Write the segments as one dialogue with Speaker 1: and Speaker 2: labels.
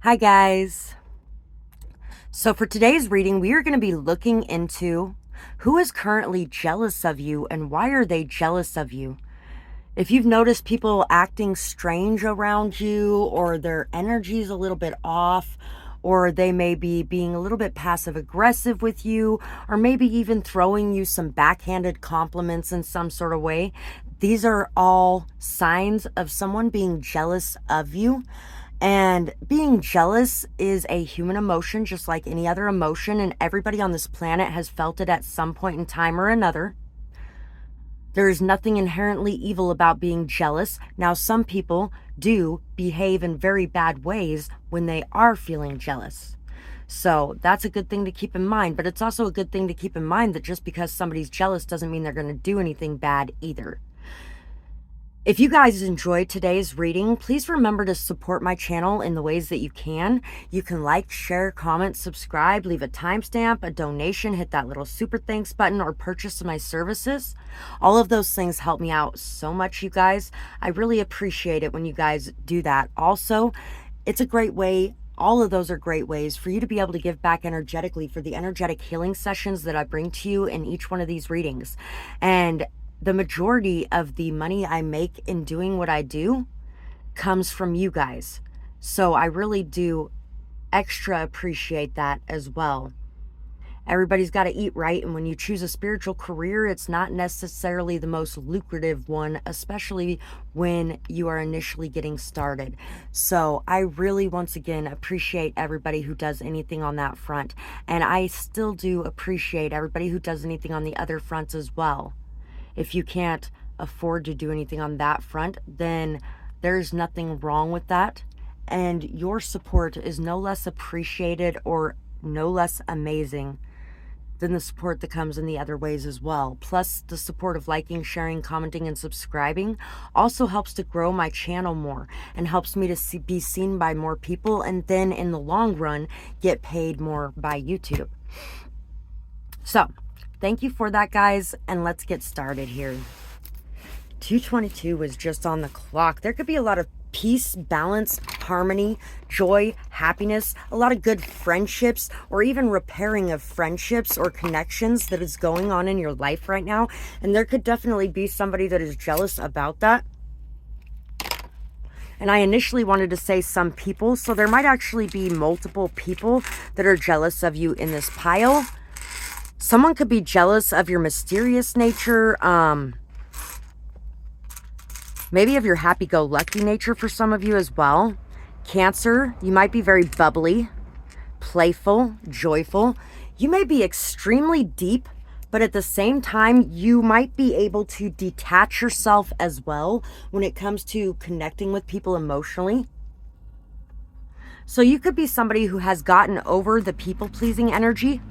Speaker 1: Hi guys. So for today's reading, we are going to be looking into who is currently jealous of you and why are they jealous of you. If you've noticed people acting strange around you, or their energy's a little bit off, or they may be being a little bit passive aggressive with you, or maybe even throwing you some backhanded compliments in some sort of way, these are all signs of someone being jealous of you. And being jealous is a human emotion, just like any other emotion, and everybody on this planet has felt it at some point in time or another. There is nothing inherently evil about being jealous. Now, some people do behave in very bad ways when they are feeling jealous. So that's a good thing to keep in mind, but it's also a good thing to keep in mind that just because somebody's jealous doesn't mean they're going to do anything bad either. If you guys enjoyed today's reading, please remember to support my channel in the ways that you can. You can like, share, comment, subscribe, leave a timestamp, a donation, hit that little super thanks button, or purchase my services. All of those things help me out so much, you guys. I really appreciate it when you guys do that. Also, it's a great way. All of those are great ways for you to be able to give back energetically for the energetic healing sessions that I bring to you in each one of these readings. And the majority of the money I make in doing what I do comes from you guys. So I really do extra appreciate that as well. Everybody's got to eat right, and when you choose a spiritual career, it's not necessarily the most lucrative one, especially when you are initially getting started. So I really, once again, appreciate everybody who does anything on that front, and I still do appreciate everybody who does anything on the other fronts as well. If you can't afford to do anything on that front, then there's nothing wrong with that. And your support is no less appreciated or no less amazing than the support that comes in the other ways as well. Plus, the support of liking, sharing, commenting, and subscribing also helps to grow my channel more and helps me to be seen by more people, and then in the long run, get paid more by YouTube. So, thank you for that, guys, and let's get started here. 222 was just on the clock. There could be a lot of peace, balance, harmony, joy, happiness, a lot of good friendships, or even repairing of friendships or connections that is going on in your life right now. And there could definitely be somebody that is jealous about that. And I initially wanted to say some people, so there might actually be multiple people that are jealous of you in this pile. Someone could be jealous of your mysterious nature, maybe of your happy-go-lucky nature for some of you as well. Cancer, you might be very bubbly, playful, joyful. You may be extremely deep, but at the same time, you might be able to detach yourself as well when it comes to connecting with people emotionally. So you could be somebody who has gotten over the people-pleasing energy.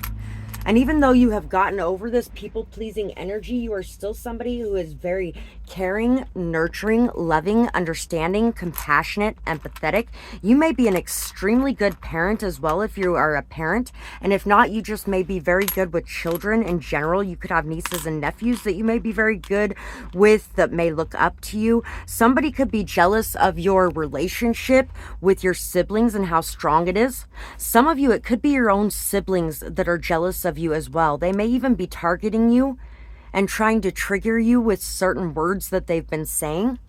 Speaker 1: And even though you have gotten over this people-pleasing energy, you are still somebody who is very caring, nurturing, loving, understanding, compassionate, empathetic. You may be an extremely good parent as well if you are a parent. And if not, you just may be very good with children in general. You could have nieces and nephews that you may be very good with that may look up to you. Somebody could be jealous of your relationship with your siblings and how strong it is. Some of you, it could be your own siblings that are jealous of you as well. They may even be targeting you and trying to trigger you with certain words that they've been saying.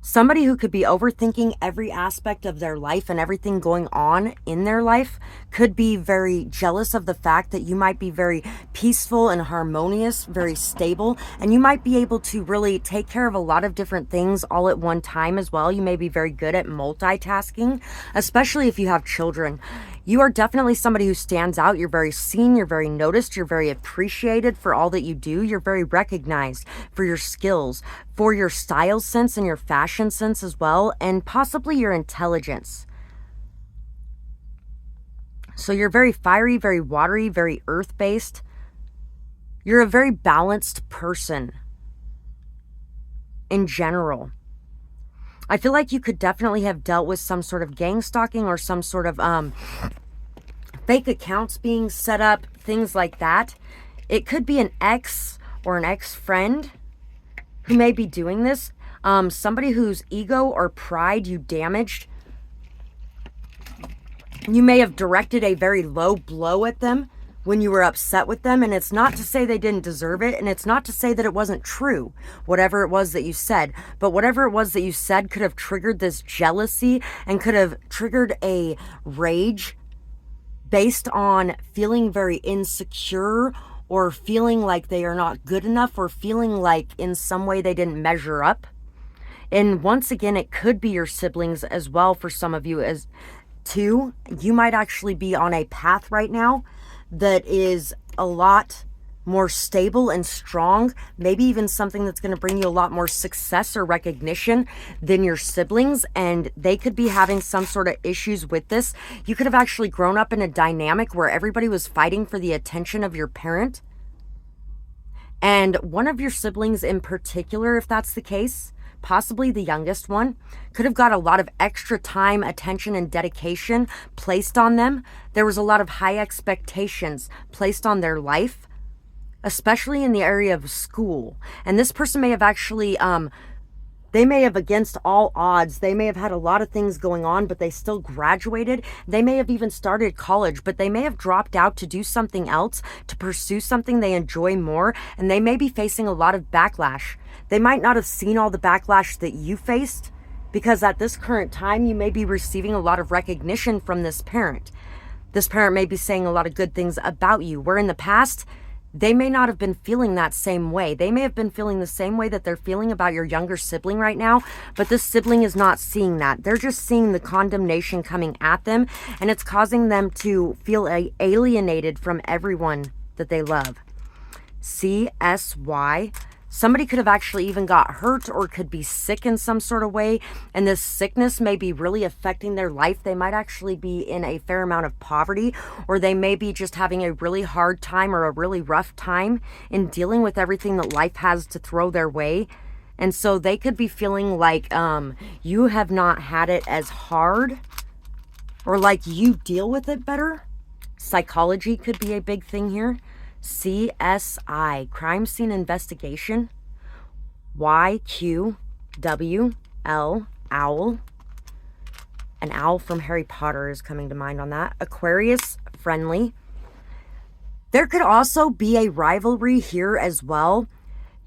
Speaker 1: Somebody who could be overthinking every aspect of their life and everything going on in their life could be very jealous of the fact that you might be very peaceful and harmonious, very stable, and you might be able to really take care of a lot of different things all at one time as well. You may be very good at multitasking, especially if you have children. You are definitely somebody who stands out. You're very seen, you're very noticed, you're very appreciated for all that you do. You're very recognized for your skills, for your style sense and your fashion sense as well, and possibly your intelligence. So you're very fiery, very watery, very earth-based. You're a very balanced person in general. I feel like you could definitely have dealt with some sort of gang stalking or some sort of fake accounts being set up, things like that. It could be an ex or an ex-friend who may be doing this. Somebody whose ego or pride you damaged You may have directed a very low blow at them when you were upset with them, and it's not to say they didn't deserve it, and it's not to say that it wasn't true, whatever it was that you said, but whatever it was that you said could have triggered this jealousy and could have triggered a rage based on feeling very insecure or feeling like they are not good enough or feeling like in some way they didn't measure up. And once again, it could be your siblings as well for some of you as too. You might actually be on a path right now that is a lot more stable and strong, maybe even something that's going to bring you a lot more success or recognition than your siblings, and they could be having some sort of issues with this. You could have actually grown up in a dynamic where everybody was fighting for the attention of your parent, and one of your siblings in particular, if that's the case, possibly the youngest one, could have got a lot of extra time, attention, and dedication placed on them. There was a lot of high expectations placed on their life, especially in the area of school. And this person may have actually, they may have, against all odds, they may have had a lot of things going on, but they still graduated. They may have even started college, but they may have dropped out to do something else, to pursue something they enjoy more, and they may be facing a lot of backlash. They might not have seen all the backlash that you faced, because at this current time, you may be receiving a lot of recognition from this parent. This parent may be saying a lot of good things about you, where in the past, they may not have been feeling that same way. They may have been feeling the same way that they're feeling about your younger sibling right now, but this sibling is not seeing that. They're just seeing the condemnation coming at them, and it's causing them to feel alienated from everyone that they love. CSY. Somebody could have actually even got hurt or could be sick in some sort of way, and this sickness may be really affecting their life. They might actually be in a fair amount of poverty, or they may be just having a really hard time or a really rough time in dealing with everything that life has to throw their way. And so they could be feeling like you have not had it as hard, or like you deal with it better. Psychology could be a big thing here. CSI, crime scene investigation. YQWL, owl. An owl from Harry Potter is coming to mind on that. Aquarius, friendly. There could also be a rivalry here as well.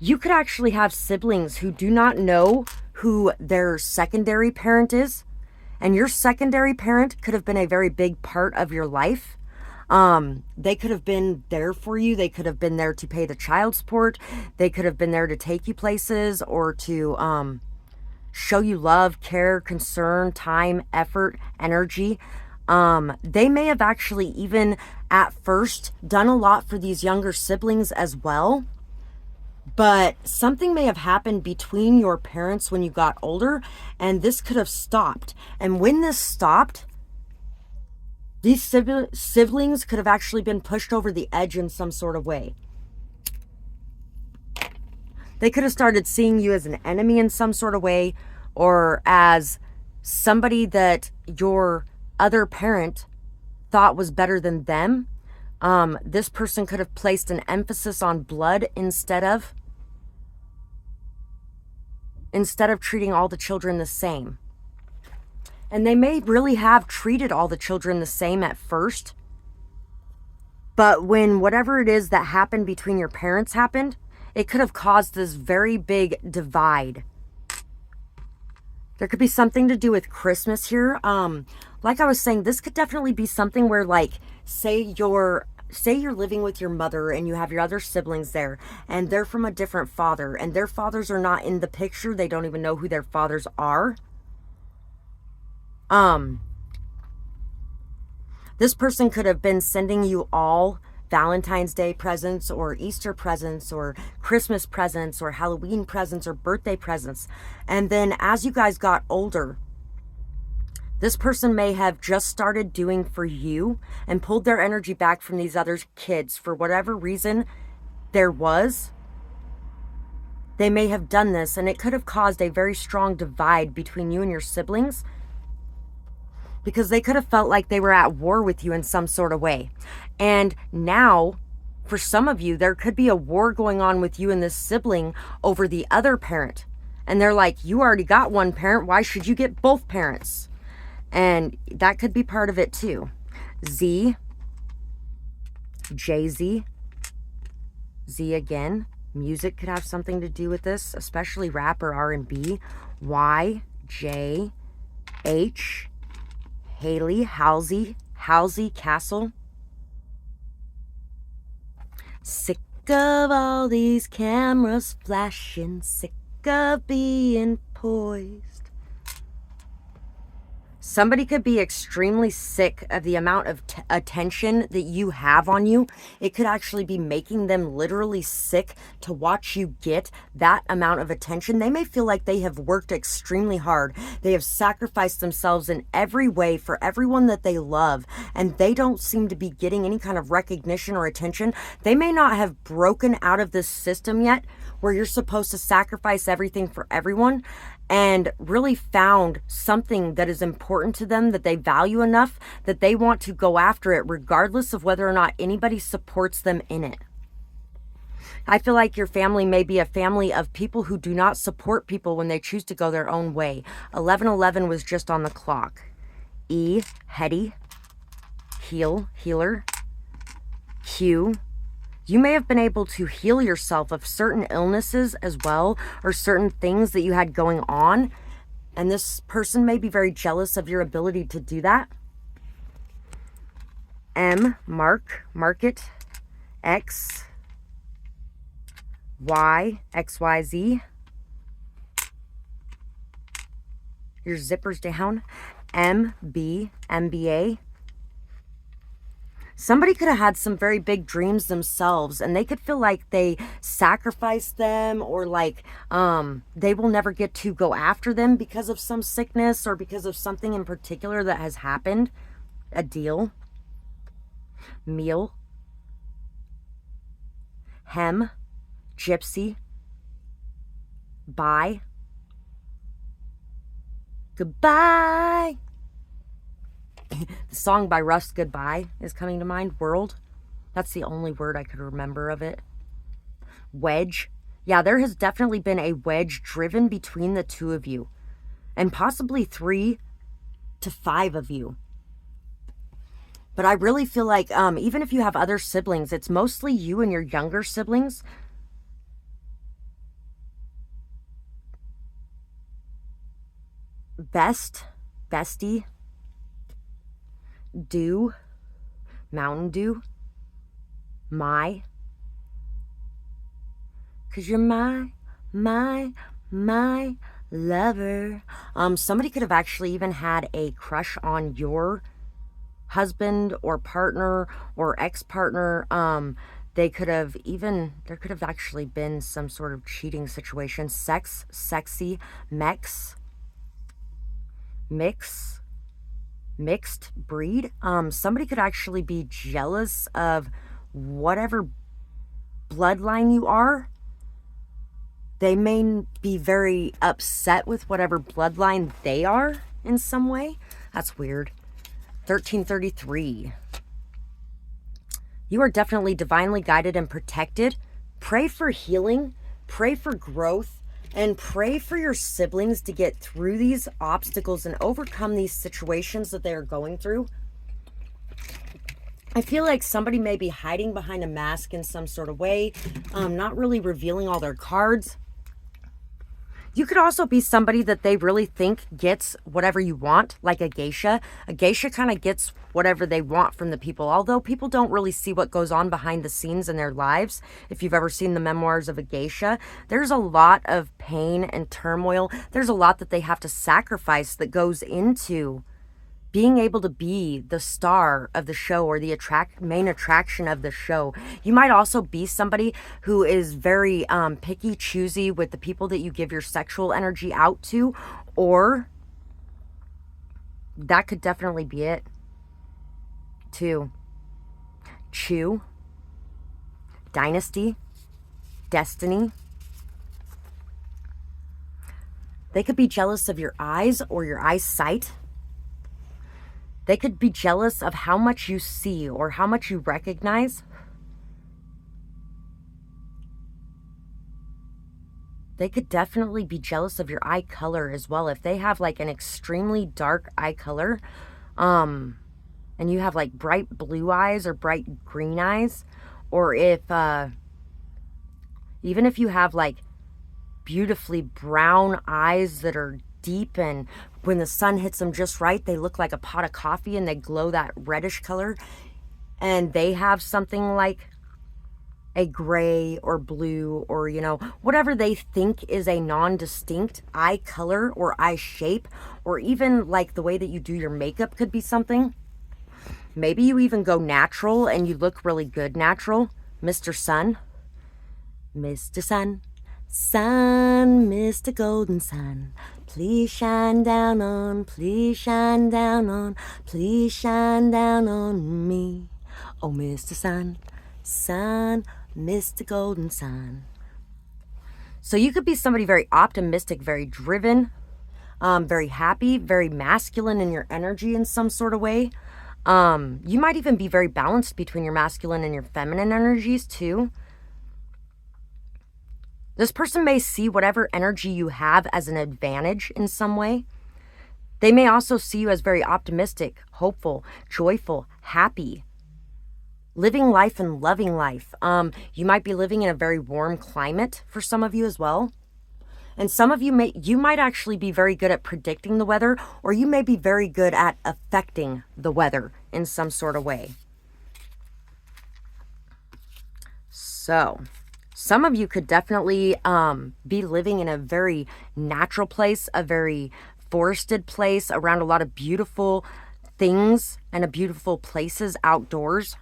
Speaker 1: You could actually have siblings who do not know who their secondary parent is, and your secondary parent could have been a very big part of your life. They could have been there for you. They could have been there to pay the child support. They could have been there to take you places or to show you love, care, concern, time, effort, energy. They may have actually even at first done a lot for these younger siblings as well. But something may have happened between your parents when you got older, and this could have stopped. And when this stopped, these siblings could have actually been pushed over the edge in some sort of way. They could have started seeing you as an enemy in some sort of way, or as somebody that your other parent thought was better than them. This person could have placed an emphasis on blood instead of treating all the children the same. And they may really have treated all the children the same at first. But when whatever it is that happened between your parents happened, it could have caused this very big divide. There could be something to do with Christmas here. Like I was saying, this could definitely be something where, like, say you're living with your mother and you have your other siblings there, and they're from a different father, and their fathers are not in the picture. They don't even know who their fathers are. This person could have been sending you all Valentine's Day presents or Easter presents or Christmas presents or Halloween presents or birthday presents. And then as you guys got older, this person may have just started doing for you and pulled their energy back from these other kids for whatever reason there was. They may have done this, and it could have caused a very strong divide between you and your siblings, because they could have felt like they were at war with you in some sort of way. And now, for some of you, there could be a war going on with you and this sibling over the other parent. And they're like, you already got one parent. Why should you get both parents? And that could be part of it too. Z, Jay-Z, Z again. Music could have something to do with this, especially rap or R&B. Y, J, H, Haley, Halsey, Castle. Sick of all these cameras flashing, sick of being poised. Somebody could be extremely sick of the amount of attention that you have on you. It could actually be making them literally sick to watch you get that amount of attention. They may feel like they have worked extremely hard. They have sacrificed themselves in every way for everyone that they love, and they don't seem to be getting any kind of recognition or attention. They may not have broken out of this system yet where you're supposed to sacrifice everything for everyone, and really found something that is important to them, that they value enough that they want to go after it regardless of whether or not anybody supports them in it. I feel like your family may be a family of people who do not support people when they choose to go their own way. 1111 was just on the clock. E, heady, healer. Q, you may have been able to heal yourself of certain illnesses as well, or certain things that you had going on. And this person may be very jealous of your ability to do that. M, market. X, Y, XYZ. Your zippers down. MB, MBA. Somebody could have had some very big dreams themselves, and they could feel like they sacrificed them, or like they will never get to go after them because of some sickness or because of something in particular that has happened. A deal. Meal. Hem. Gypsy. Bye. Goodbye. The song by Russ, Goodbye, is coming to mind. World. That's the only word I could remember of it. Wedge. Yeah, there has definitely been a wedge driven between the two of you. And possibly 3 to 5 of you. But I really feel like even if you have other siblings, it's mostly you and your younger siblings. Bestie. Dew, Mountain Dew, my, 'cause you're my lover. Somebody could have actually even had a crush on your husband or partner or ex-partner. There could have actually been some sort of cheating situation. Sex, sexy, mix, mixed breed. Somebody could actually be jealous of whatever bloodline you are. They may be very upset with whatever bloodline they are in some way. That's weird. 1333. You are definitely divinely guided and protected. Pray for healing, pray for growth, and pray for your siblings to get through these obstacles and overcome these situations that they are going through. I feel like somebody may be hiding behind a mask in some sort of way, not really revealing all their cards. You could also be somebody that they really think gets whatever you want, like a geisha. A geisha kind of gets whatever they want from the people, although people don't really see what goes on behind the scenes in their lives. If you've ever seen the memoirs of a geisha, there's a lot of pain and turmoil. There's a lot that they have to sacrifice that goes into being able to be the star of the show or the main attraction of the show. You might also be somebody who is very picky, choosy with the people that you give your sexual energy out to, or that could definitely be it too. Chew, dynasty, destiny. They could be jealous of your eyes or your eyesight. They could be jealous of how much you see or how much you recognize. They could definitely be jealous of your eye color as well. If they have like an extremely dark eye color, and you have like bright blue eyes or bright green eyes, or if even if you have like beautifully brown eyes that are deep, and when the sun hits them just right, they look like a pot of coffee and they glow that reddish color, and they have something like a gray or blue or, you know, whatever they think is a non-distinct eye color or eye shape, or even like the way that you do your makeup could be something. Maybe you even go natural and you look really good natural. Mr. Sun. Mr. Sun, sun, Mr. Golden Sun, please shine down on, please shine down on, please shine down on me. Oh, Mr. Sun, sun, Mr. Golden Sun. So you could be somebody very optimistic, very driven, very happy, very masculine in your energy in some sort of way. You might even be very balanced between your masculine and your feminine energies too. This person may see whatever energy you have as an advantage in some way. They may also see you as very optimistic, hopeful, joyful, happy, living life and loving life. You might be living in a very warm climate for some of you as well. And some of you might actually be very good at predicting the weather, or you may be very good at affecting the weather in some sort of way. So some of you could definitely be living in a very natural place, a very forested place around a lot of beautiful things and a beautiful places outdoors.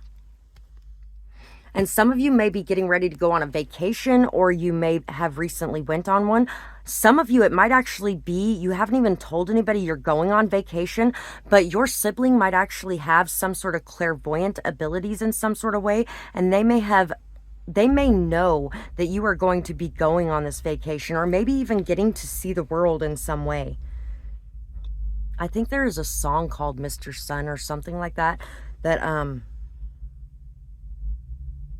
Speaker 1: And some of you may be getting ready to go on a vacation, or you may have recently went on one. Some of you, it might actually be, you haven't even told anybody you're going on vacation, but your sibling might actually have some sort of clairvoyant abilities in some sort of way, and they may know that you are going to be going on this vacation, or maybe even getting to see the world in some way. I think there is a song called Mr. Sun or something like that,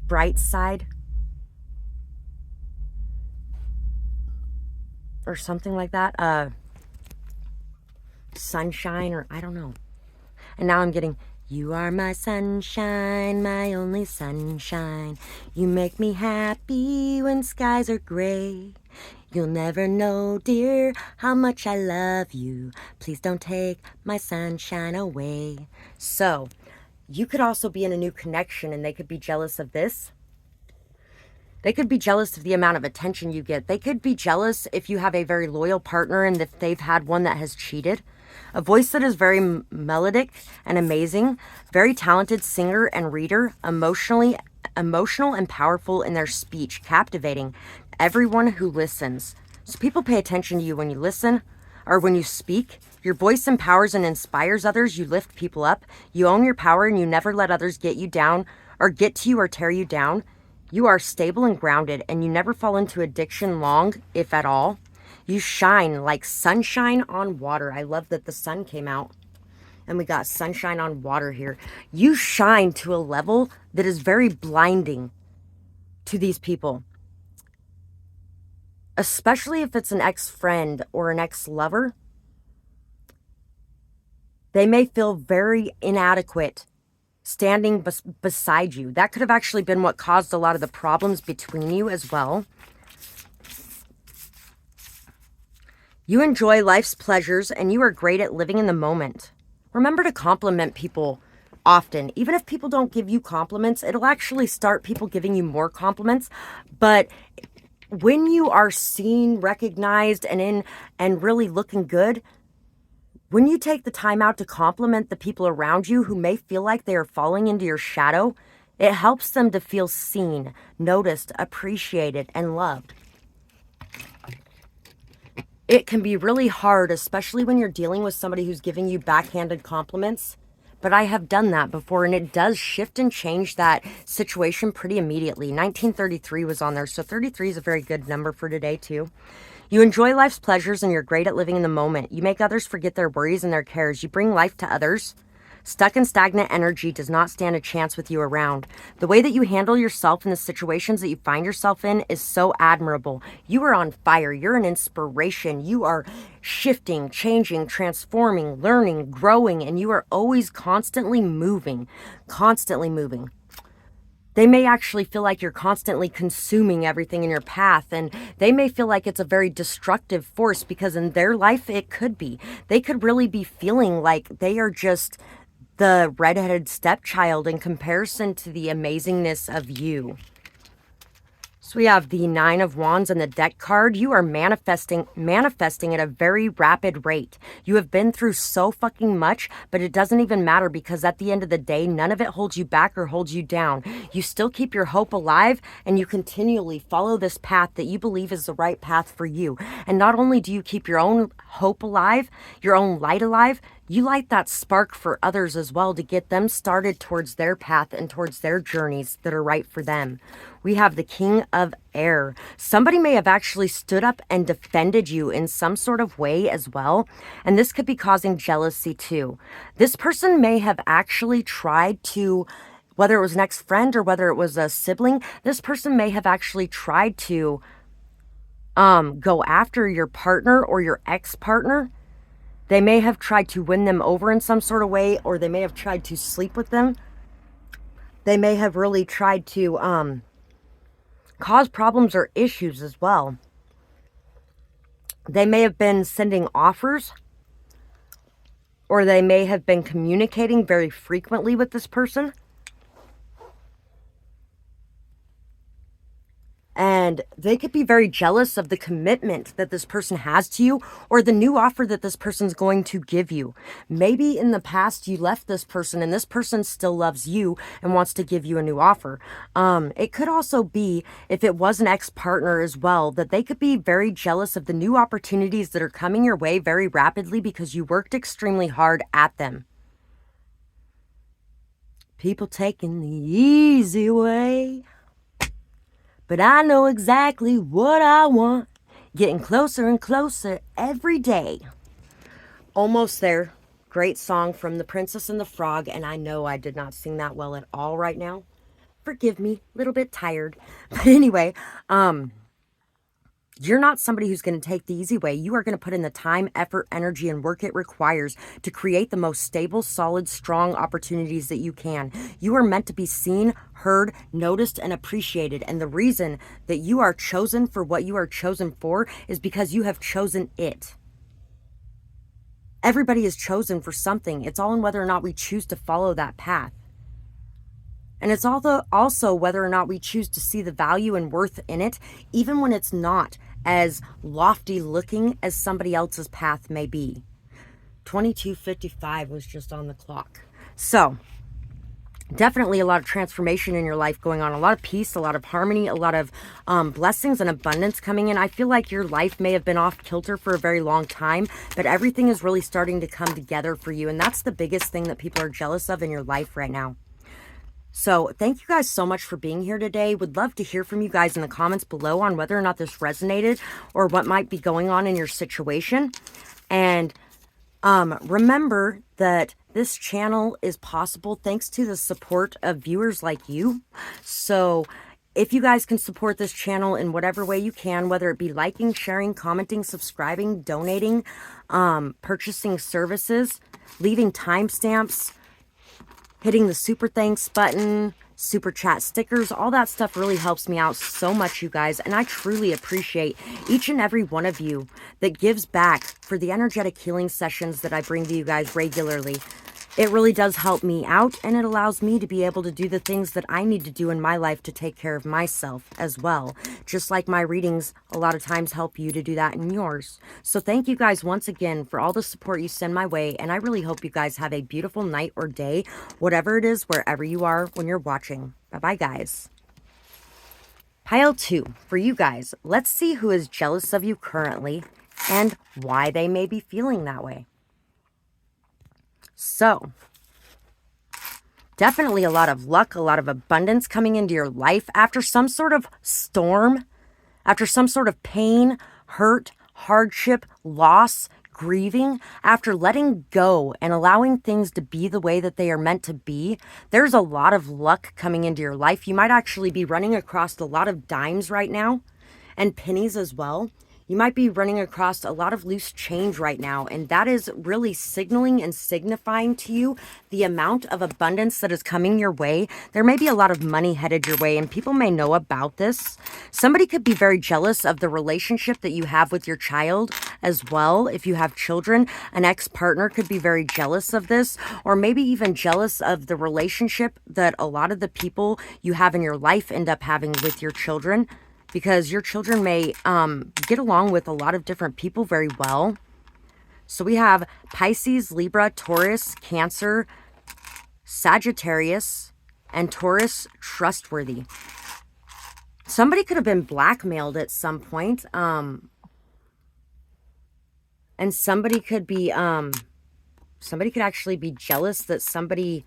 Speaker 1: Bright Side or something like that. Sunshine, or I don't know. And now I'm getting, you are my sunshine, my only sunshine. You make me happy when skies are gray. You'll never know, dear, how much I love you. Please don't take my sunshine away. So you could also be in a new connection, and they could be jealous of this. They could be jealous of the amount of attention you get. They could be jealous if you have a very loyal partner and if they've had one that has cheated. A voice that is very melodic and amazing, very talented singer and reader, emotional and powerful in their speech, captivating everyone who listens. So people pay attention to you when you listen or when you speak. Your voice empowers and inspires others. You lift people up. You own your power, and you never let others get you down or get to you or tear you down. You are stable and grounded, and you never fall into addiction long, if at all. You shine like sunshine on water. I love that the sun came out and we got sunshine on water here. You shine to a level that is very blinding to these people, especially if it's an ex-friend or an ex-lover. They may feel very inadequate standing beside you. That could have actually been what caused a lot of the problems between you as well. You enjoy life's pleasures, and you are great at living in the moment. Remember to compliment people often. Even if people don't give you compliments, it'll actually start people giving you more compliments. But when you are seen, recognized, and really looking good, when you take the time out to compliment the people around you who may feel like they are falling into your shadow, it helps them to feel seen, noticed, appreciated, and loved. It can be really hard, especially when you're dealing with somebody who's giving you backhanded compliments. But I have done that before, and it does shift and change that situation pretty immediately. 1933 was on there, so 33 is a very good number for today, too. You enjoy life's pleasures, and you're great at living in the moment. You make others forget their worries and their cares. You bring life to others. Stuck and stagnant energy does not stand a chance with you around. The way that you handle yourself in the situations that you find yourself in is so admirable. You are on fire. You're an inspiration. You are shifting, changing, transforming, learning, growing, and you are always constantly moving, constantly moving. They may actually feel like you're constantly consuming everything in your path, and they may feel like it's a very destructive force, because in their life it could be. They could really be feeling like they are just the redheaded stepchild in comparison to the amazingness of you. So we have the Nine of Wands and the deck card. You are manifesting at a very rapid rate. You have been through so fucking much, but it doesn't even matter, because at the end of the day, none of it holds you back or holds you down. You still keep your hope alive, and you continually follow this path that you believe is the right path for you. And not only do you keep your own hope alive, your own light alive, you light that spark for others as well, to get them started towards their path and towards their journeys that are right for them. We have the King of Air. Somebody may have actually stood up and defended you in some sort of way as well. And this could be causing jealousy too. This person may have actually tried to, whether it was an ex-friend or whether it was a sibling, this person may have actually tried to go after your partner or your ex-partner. They may have tried to win them over in some sort of way, or they may have tried to sleep with them. They may have really tried to cause problems or issues as well. They may have been sending offers, or they may have been communicating very frequently with this person. And they could be very jealous of the commitment that this person has to you, or the new offer that this person's going to give you. Maybe in the past you left this person and this person still loves you and wants to give you a new offer. It could also be, if it was an ex-partner as well, that they could be very jealous of the new opportunities that are coming your way very rapidly because you worked extremely hard at them. People taking the easy way. But I know exactly what I want. Getting closer and closer every day. Almost there. Great song from The Princess and the Frog. And I know I did not sing that well at all right now. Forgive me. A little bit tired. But anyway, you're not somebody who's going to take the easy way. You are going to put in the time, effort, energy, and work it requires to create the most stable, solid, strong opportunities that you can. You are meant to be seen, heard, noticed, and appreciated. And the reason that you are chosen for what you are chosen for is because you have chosen it. Everybody is chosen for something. It's all in whether or not we choose to follow that path. And it's also whether or not we choose to see the value and worth in it, even when it's not as lofty looking as somebody else's path may be. 22:55 was just on the clock. So, definitely a lot of transformation in your life going on. A lot of peace, a lot of harmony, a lot of blessings and abundance coming in. I feel like your life may have been off kilter for a very long time, but everything is really starting to come together for you. And that's the biggest thing that people are jealous of in your life right now. So thank you guys so much for being here today. Would love to hear from you guys in the comments below on whether or not this resonated or what might be going on in your situation. And remember that this channel is possible thanks to the support of viewers like you. So if you guys can support this channel in whatever way you can, whether it be liking, sharing, commenting, subscribing, donating, purchasing services, leaving timestamps, hitting the super thanks button, super chat stickers, all that stuff really helps me out so much, you guys. And I truly appreciate each and every one of you that gives back for the energetic healing sessions that I bring to you guys regularly. It really does help me out, and it allows me to be able to do the things that I need to do in my life to take care of myself as well. Just like my readings a lot of times help you to do that in yours. So thank you guys once again for all the support you send my way, and I really hope you guys have a beautiful night or day, whatever it is, wherever you are when you're watching. Bye-bye, guys. Pile 2, for you guys, let's see who is jealous of you currently and why they may be feeling that way. So, definitely a lot of luck, a lot of abundance coming into your life after some sort of storm, after some sort of pain, hurt, hardship, loss, grieving, after letting go and allowing things to be the way that they are meant to be, there's a lot of luck coming into your life. You might actually be running across a lot of dimes right now, and pennies as well. You might be running across a lot of loose change right now, and that is really signaling and signifying to you the amount of abundance that is coming your way. There may be a lot of money headed your way, and people may know about this. Somebody could be very jealous of the relationship that you have with your child as well. If you have children, an ex-partner could be very jealous of this, or maybe even jealous of the relationship that a lot of the people you have in your life end up having with your children, because your children may get along with a lot of different people very well. So we have Pisces, Libra, Taurus, Cancer, Sagittarius, and Taurus trustworthy. Somebody could have been blackmailed at some point. And somebody could be, somebody could actually be jealous that somebody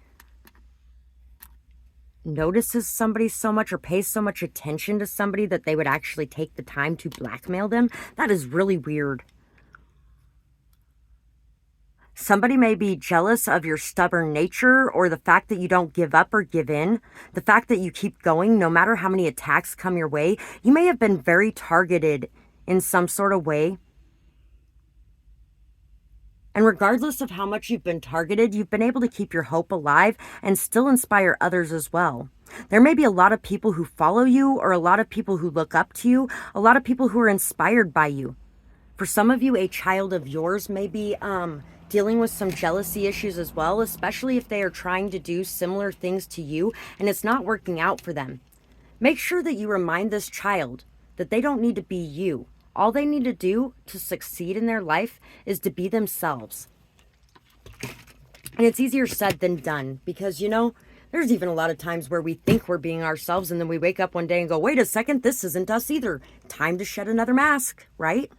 Speaker 1: notices somebody so much or pays so much attention to somebody that they would actually take the time to blackmail them. That is really weird. Somebody may be jealous of your stubborn nature, or the fact that you don't give up or give in. The fact that you keep going no matter how many attacks come your way. You may have been very targeted in some sort of way. And regardless of how much you've been targeted, you've been able to keep your hope alive and still inspire others as well. There may be a lot of people who follow you, or a lot of people who look up to you, a lot of people who are inspired by you. For some of you, a child of yours may be dealing with some jealousy issues as well, especially if they are trying to do similar things to you and it's not working out for them. Make sure that you remind this child that they don't need to be you. All they need to do to succeed in their life is to be themselves. And it's easier said than done, because, you know, there's even a lot of times where we think we're being ourselves and then we wake up one day and go, wait a second, this isn't us either. Time to shed another mask, right?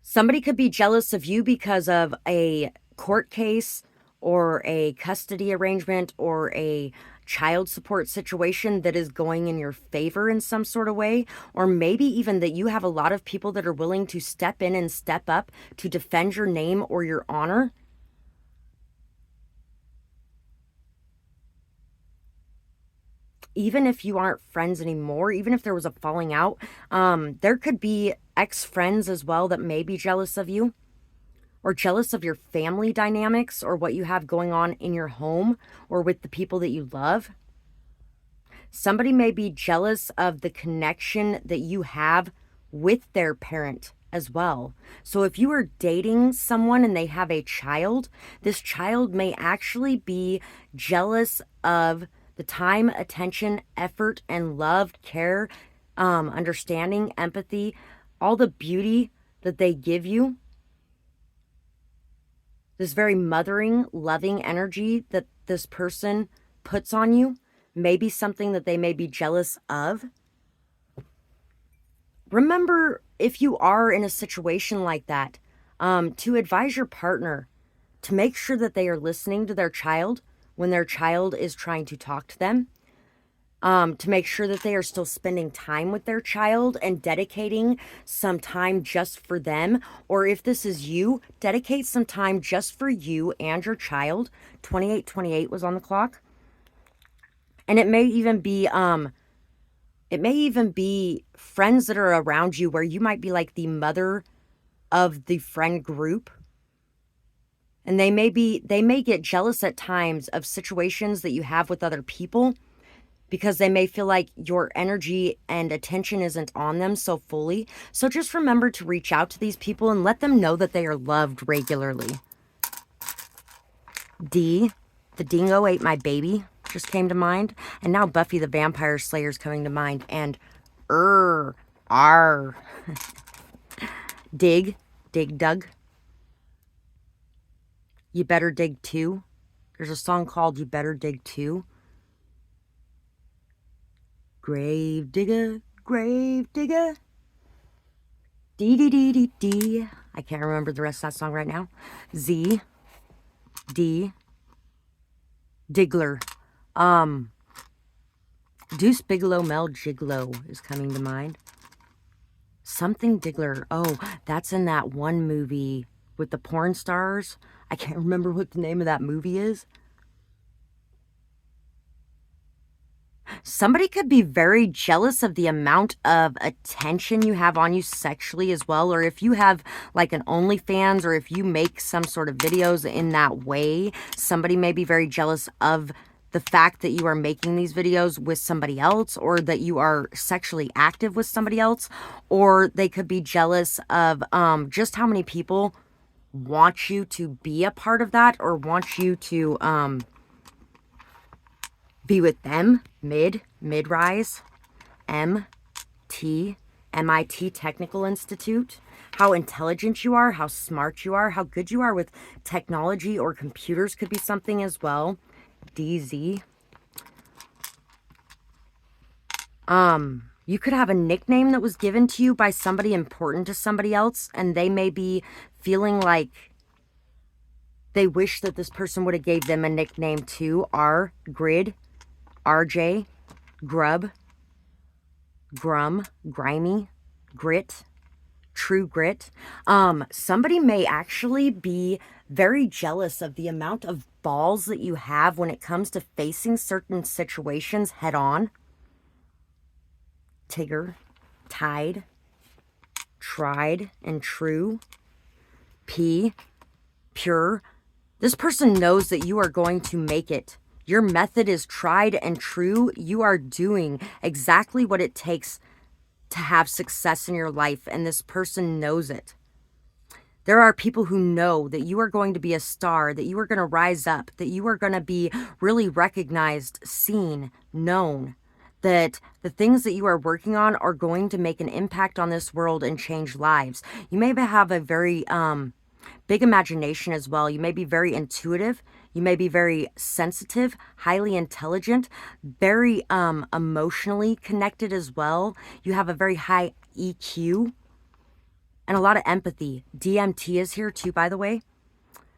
Speaker 1: Somebody could be jealous of you because of a court case or a custody arrangement or a child support situation that is going in your favor in some sort of way, or maybe even that you have a lot of people that are willing to step in and step up to defend your name or your honor. Even if you aren't friends anymore, even if there was a falling out, there could be ex-friends as well that may be jealous of you, or jealous of your family dynamics, or what you have going on in your home or with the people that you love. Somebody may be jealous of the connection that you have with their parent as well. So if you are dating someone and they have a child, this child may actually be jealous of the time, attention, effort, and love, care, understanding, empathy, all the beauty that they give you. This very mothering, loving energy that this person puts on you may be something that they may be jealous of. Remember, if you are in a situation like that, to advise your partner to make sure that they are listening to their child when their child is trying to talk to them, to make sure that they are still spending time with their child and dedicating some time just for them. Or if this is you, dedicate some time just for you and your child. 2828 was on the clock. And it may even be friends that are around you where you might be like the mother of the friend group. And they may get jealous at times of situations that you have with other people, because they may feel like your energy and attention isn't on them so fully. So just remember to reach out to these people and let them know that they are loved regularly. D, the dingo ate my baby, just came to mind. And now Buffy the Vampire Slayer is coming to mind. And R. Dig, dug. You better dig too. There's a song called You Better Dig Too. Grave digger, grave digger. Dee dee dee dee dee. I can't remember the rest of that song right now. Z, D, Diggler. Deuce Bigelow, Mel Gigolo is coming to mind. Something Diggler. Oh, that's in that one movie with the porn stars. I can't remember what the name of that movie is. Somebody could be very jealous of the amount of attention you have on you sexually as well. Or if you have like an OnlyFans, or if you make some sort of videos in that way, somebody may be very jealous of the fact that you are making these videos with somebody else, or that you are sexually active with somebody else. Or they could be jealous of just how many people want you to be a part of that, or want you to be with them. Mid-rise, MIT Technical Institute. How intelligent you are, how smart you are, how good you are with technology or computers could be something as well. DZ. You could have a nickname that was given to you by somebody important to somebody else, and they may be feeling like they wish that this person would have gave them a nickname too. R, Grid, RJ, Grub, Grum, Grimy, Grit, True Grit. Somebody may actually be very jealous of the amount of balls that you have when it comes to facing certain situations head on. Tigger, Tide, Tried and True, P, Pure. This person knows that you are going to make it. Your method is tried and true. You are doing exactly what it takes to have success in your life, and this person knows it. There are people who know that you are going to be a star, that you are going to rise up, that you are going to be really recognized, seen, known, that the things that you are working on are going to make an impact on this world and change lives. You may have a very big imagination as well. You may be very intuitive. You may be very sensitive, highly intelligent, very emotionally connected as well. You have a very high EQ and a lot of empathy. DMT is here too, by the way.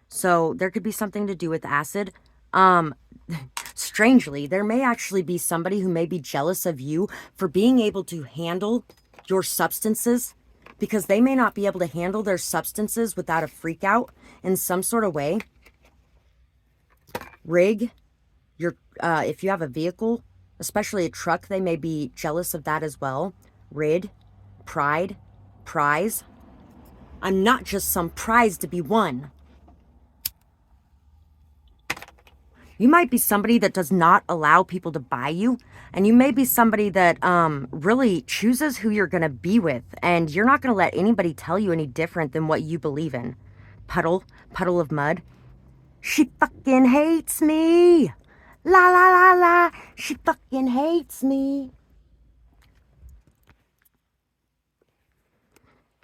Speaker 1: So there could be something to do with acid. Strangely, there may actually be somebody who may be jealous of you for being able to handle your substances, because they may not be able to handle their substances without a freak out in some sort of way. Rig, if you have a vehicle, especially a truck, they may be jealous of that as well. Rid, pride, prize. I'm not just some prize to be won. You might be somebody that does not allow people to buy you, and you may be somebody that really chooses who you're going to be with, and you're not going to let anybody tell you any different than what you believe in. Puddle of mud. She fucking hates me. La la la la. She fucking hates me.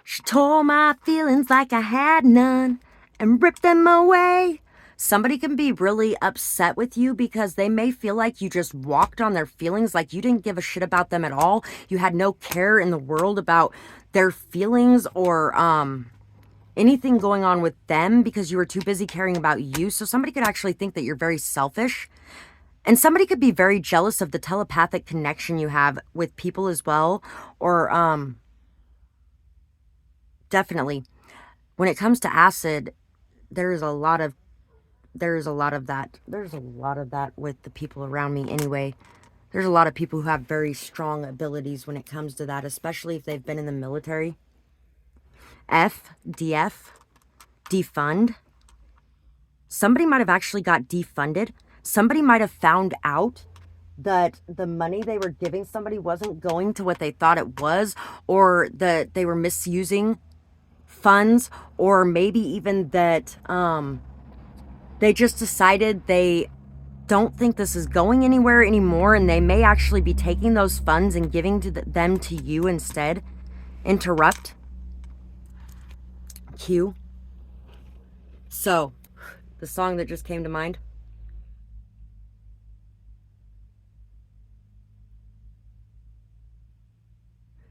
Speaker 1: She tore my feelings like I had none and ripped them away. Somebody can be really upset with you because they may feel like you just walked on their feelings, like you didn't give a shit about them at all. You had no care in the world about their feelings or anything going on with them because you were too busy caring about you. So somebody could actually think that you're very selfish. And somebody could be very jealous of the telepathic connection you have with people as well. Or definitely, when it comes to acid, there's a lot of that. There's a lot of that with the people around me anyway. There's a lot of people who have very strong abilities when it comes to that, especially if they've been in the military. DF, defund. Somebody might have actually got defunded. Somebody might have found out that the money they were giving somebody wasn't going to what they thought it was, or that they were misusing funds, or maybe even that they just decided they don't think this is going anywhere anymore, and they may actually be taking those funds and giving them to you instead. Interrupt. Q. So, the song that just came to mind.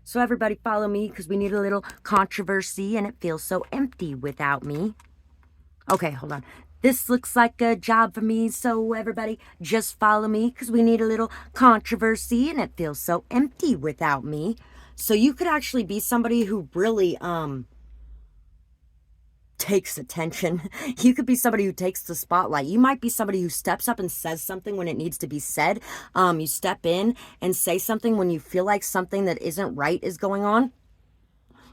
Speaker 1: So everybody follow me, because we need a little controversy, and it feels so empty without me. Okay, hold on. This looks like a job for me, so everybody just follow me, because we need a little controversy, and it feels so empty without me. So you could actually be somebody who really takes attention. You could be somebody who takes the spotlight. You might be somebody who steps up and says something when it needs to be said. You step in and say something when you feel like something that isn't right is going on.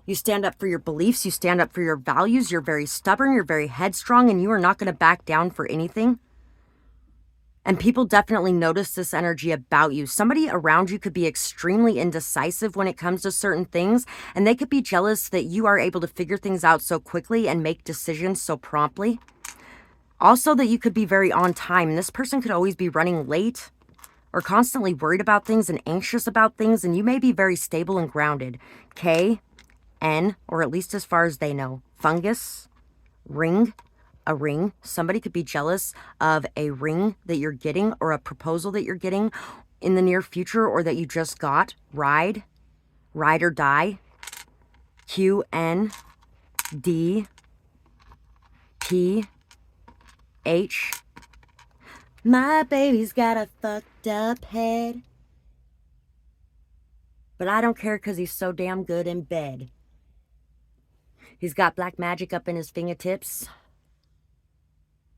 Speaker 1: You stand up for your beliefs. You stand up for your values. You're very stubborn. You're very headstrong, and you are not going to back down for anything. And people definitely notice this energy about you. Somebody around you could be extremely indecisive when it comes to certain things, and they could be jealous that you are able to figure things out so quickly and make decisions so promptly. Also, that you could be very on time, and this person could always be running late or constantly worried about things and anxious about things, and you may be very stable and grounded. K, N, or at least as far as they know. Fungus, ring, a ring. Somebody could be jealous of a ring that you're getting or a proposal that you're getting in the near future or that you just got. Ride or die. Q, N, D, P, H. My baby's got a fucked up head, but I don't care because he's so damn good in bed. He's got black magic up in his fingertips.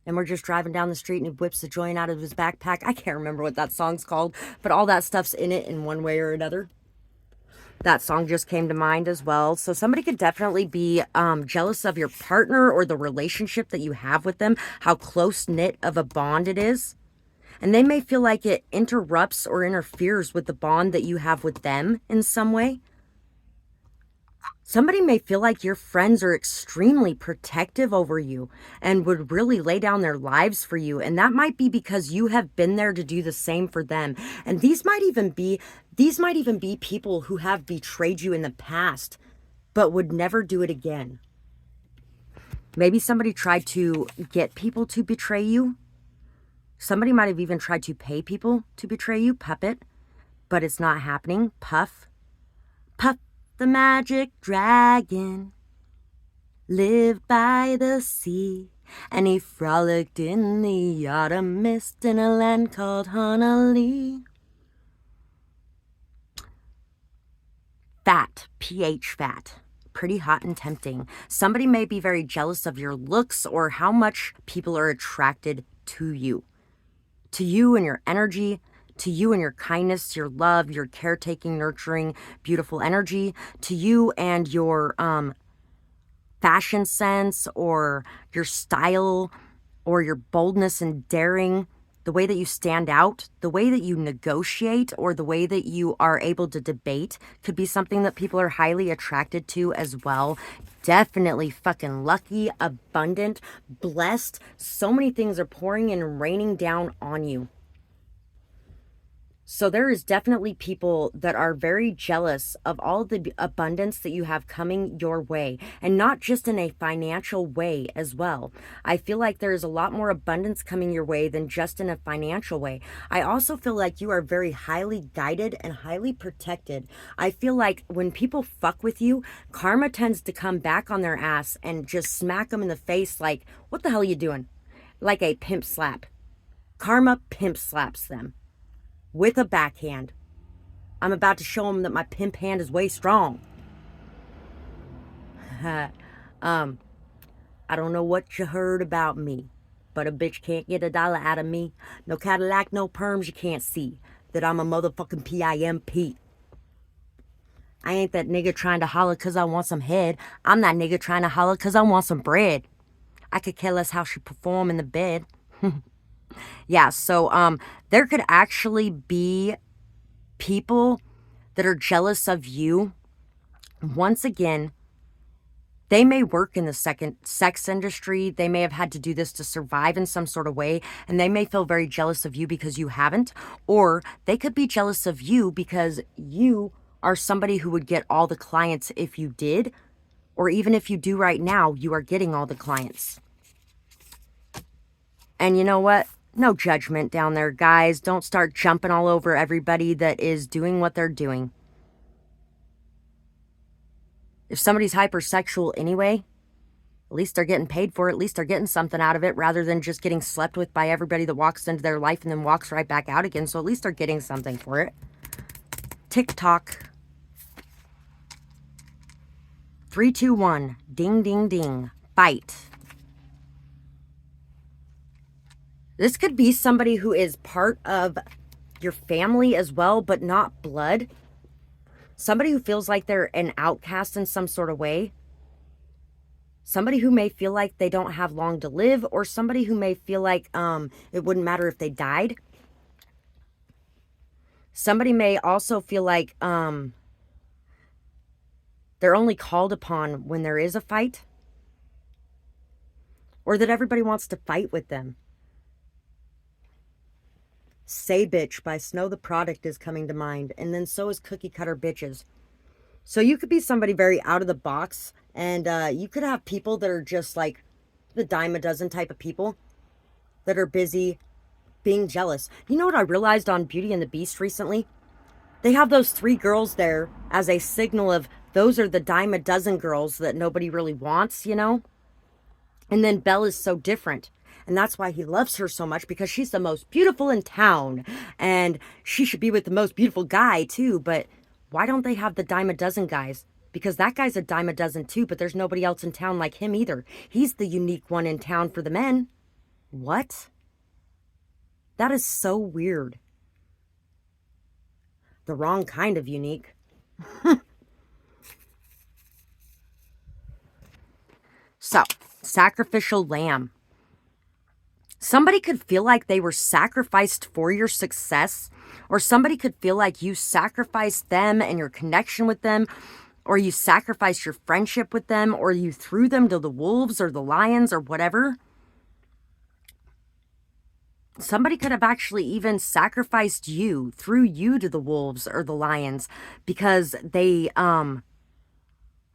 Speaker 1: And we're just driving down the street and he whips the joint out of his backpack. I can't remember what that song's called, but all that stuff's in it in one way or another. That song just came to mind as well. So somebody could definitely be jealous of your partner or the relationship that you have with them, how close-knit of a bond it is. And they may feel like it interrupts or interferes with the bond that you have with them in some way. Somebody may feel like your friends are extremely protective over you and would really lay down their lives for you. And that might be because you have been there to do the same for them. And these might even be people who have betrayed you in the past, but would never do it again. Maybe somebody tried to get people to betray you. Somebody might have even tried to pay people to betray you, puppet, but it's not happening. Puff, puff. The magic dragon lived by the sea, and he frolicked in the autumn mist in a land called Honolulu. Fat, PH fat, pretty hot and tempting. Somebody may be very jealous of your looks or how much people are attracted to you and your energy, to you and your kindness, your love, your caretaking, nurturing, beautiful energy, to you and your fashion sense or your style or your boldness and daring, the way that you stand out, the way that you negotiate, or the way that you are able to debate could be something that people are highly attracted to as well. Definitely fucking lucky, abundant, blessed. So many things are pouring and raining down on you. So there is definitely people that are very jealous of all the abundance that you have coming your way, and not just in a financial way as well. I feel like there is a lot more abundance coming your way than just in a financial way. I also feel like you are very highly guided and highly protected. I feel like when people fuck with you, karma tends to come back on their ass and just smack them in the face like, what the hell are you doing? Like a pimp slap. Karma pimp slaps them with a backhand. I'm about to show him that my pimp hand is way strong. I don't know what you heard about me, but a bitch can't get $1 out of me. No Cadillac, no perms, you can't see that I'm a motherfucking PIMP. I ain't that nigga trying to holler cause I want some head. I'm that nigga trying to holler cause I want some bread. I could care less how she perform in the bed. Yeah, so there could actually be people that are jealous of you. Once again, they may work in the sex industry. They may have had to do this to survive in some sort of way, and they may feel very jealous of you because you haven't. Or they could be jealous of you because you are somebody who would get all the clients if you did, or even if you do right now, you are getting all the clients. And you know what? No judgment down there, guys. Don't start jumping all over everybody that is doing what they're doing. If somebody's hypersexual anyway, at least they're getting paid for it. At least they're getting something out of it rather than just getting slept with by everybody that walks into their life and then walks right back out again. So at least they're getting something for it. TikTok. 3, 2, 1. Ding, ding, ding. Fight. This could be somebody who is part of your family as well, but not blood. Somebody who feels like they're an outcast in some sort of way. Somebody who may feel like they don't have long to live, or somebody who may feel like it wouldn't matter if they died. Somebody may also feel like they're only called upon when there is a fight, or that everybody wants to fight with them. Say Bitch by Snow the Product is coming to mind, and then so is Cookie Cutter Bitches. So you could be somebody very out of the box, and you could have people that are just like the dime a dozen type of people that are busy being jealous. You know what I realized on Beauty and the Beast recently? They have those 3 girls there as a signal of those are the dime a dozen girls that nobody really wants, you know? And then Belle is so different. And that's why he loves her so much, because she's the most beautiful in town. And she should be with the most beautiful guy too. But why don't they have the dime a dozen guys? Because that guy's a dime a dozen too, but there's nobody else in town like him either. He's the unique one in town for the men. What? That is so weird. The wrong kind of unique. So, sacrificial lamb. Somebody could feel like they were sacrificed for your success, or somebody could feel like you sacrificed them and your connection with them, or you sacrificed your friendship with them, or you threw them to the wolves or the lions or whatever. Somebody could have actually even sacrificed you, threw you to the wolves or the lions, because they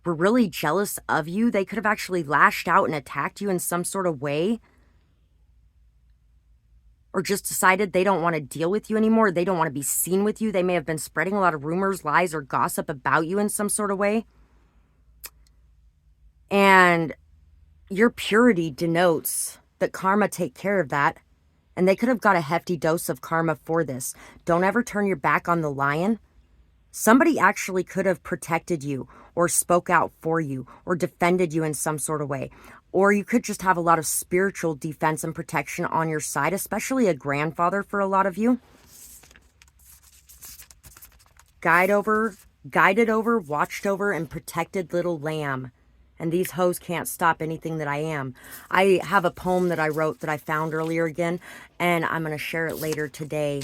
Speaker 1: were really jealous of you. They could have actually lashed out and attacked you in some sort of way, or just decided they don't want to deal with you anymore. They don't want to be seen with you. They may have been spreading a lot of rumors, lies, or gossip about you in some sort of way. And your purity denotes that karma take care of that. And they could have got a hefty dose of karma for this. Don't ever turn your back on the lion. Somebody actually could have protected you, or spoke out for you, or defended you in some sort of way. Or you could just have a lot of spiritual defense and protection on your side, especially a grandfather for a lot of you. Guided over, watched over, and protected little lamb. And these hoes can't stop anything that I am. I have a poem that I wrote that I found earlier again, and I'm going to share it later today